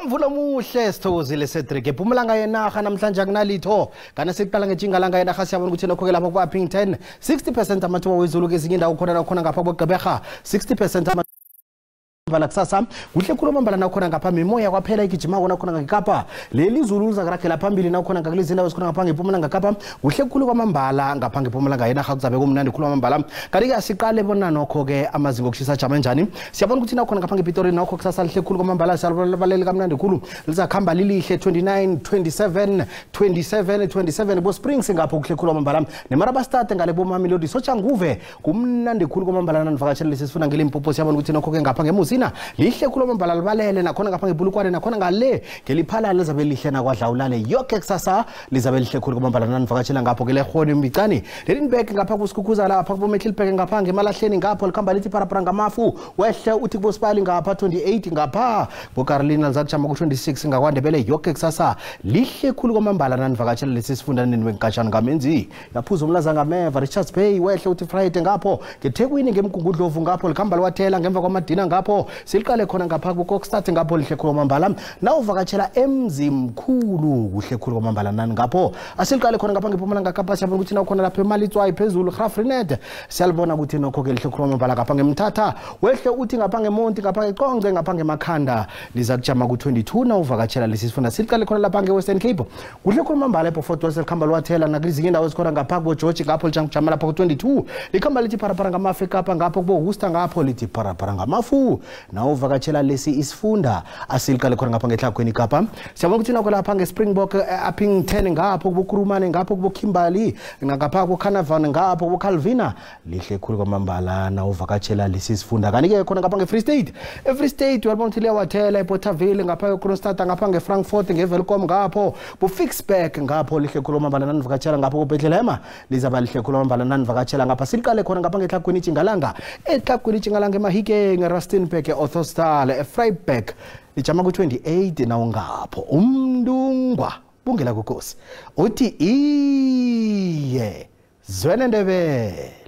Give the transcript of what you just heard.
Mvula muhle sithozile Cedric ePhumalanga yenarha namhlanje akunalitho kana siqala ngejingalanga yenarha siyabona ukuthi nokho ke lapha kwa Ping 10 60% amathuba wezulu kezinye indawo khona ngapha kweGqeberha 60% Vala kusasa kuhle khulu mambala nakhona ngapha mimoya kwaphela igijima kona khona ngekapa leli zulu lizakuragela phambili nakhona ngakule zindawo esikhona ngapha ngePhumalanga ngakapa kuhle khulu kwamambala ngapha ngePhumalanga yenarha kuzabe kumnandi khulu kwamambala kanti ke asiqale bona nokho ke amazinga okushisa jama njani siyabona ukuthi nakhona ngapha ngePitori nokho kusasa lihle khulu kwamambala siyalibaleli kamnandi khulu lizakhamba lilihle 29 27 27 27 bo Springs ngapha kuhle khulu kwamambala nemara start ngale bo Mamelodi socha nguve kumnandi khulu kwamambala nanivakatshela lesifuna ngelimpopo siyabona ukuthi nokho ke ngapha ngemuzi lihle khulu kwamambala libalele nakhona ngapha ngebulukwane nakhona ngale ngeliphala lizabe lihle nakwadlawulale yonke kusasa lizabe lihle khulu kwamambala nanivakatshela ngapho ke lehone imbicani lelinbek ngapha kusikhukhuza lapha kubo Metlilbek ngapha ngemalahleni ngapho likhamba lithi parapara ngamafu wehle uthi kubo Spali ngapha 28 ngapha bo Carolina lizajama ku 26 ngakwandebele yonke kusasa lihle khulu kwamambala nanivakatshela lesifundane wenkatshana ngamenzi yaphuza umlaza ngameva Richards Bay wehle uthi Friday ngapho ngeThekwini ngemgungudlovu ngapho likhamba liwathela ngemva kwamadina ngapho siliqale khona ngapha kuKokstad ngapho lihle khulu kwamambala nawuvakatshela emzimkhulu kuhle khulu kwamambala nani ngapho asiliqale khona ngapha ngePhumalanga ngapha siyabona ukuthi nakhona lapha eMalitswayi phezulu Grafrinet siyalibona ukuthi nokho ke lihle khulu kwamambala ngapha ngeMthatha wehle uthi ngapha ngeMonti ngapha ngeCongce ngapha ngemakhanda liza kujama ku 22 nawuvakatshela lesifunda siliqale khona lapha ngeWestern Cape kuhle khulu kwamambala ePort West likhamba liwathela nakuzinye indawo ezikhona ngapha kuGeorge ngapho lijama lapha ku 22 likhamba lithi parapara ngamaFika ngapha ngapho kubo Worcester ngapho lithi parapara ngamafu nawuvakatshela lesi isifunda asiliqale khona ngapha ngeTlagweni Kapa siyabona ukuthi nakho lapha ngeSpringbok Ping 10 ngapho kuBokurumane ngapho kuboKimberley ngapha kuCarnarvon ngapho kuCalvina lihle khulu kwamambala nawuvakatshela lesi isifunda kanti ke khona ngapha ngeFree State eFree State uyabona ukuthi liyawathela ePorterville ngapha eKroonstad ngapha ngeFrankfurt ngeWelkom ngapho kuFixburg ngapho lihle khulu kwamambala nanivakatshela ngapho kuBethlehem lizaba lihle khulu kwamambala nanivakatshela ngapha siliqale khona ngapha ngeTlagweni Jingalanga eTlagweni Jingalanga eMahike ngeRustenburg Orthostal eFreiburg lijama ku 28 nawo ngapho umndungwa bungela kukosi uthi iye Zwenendebe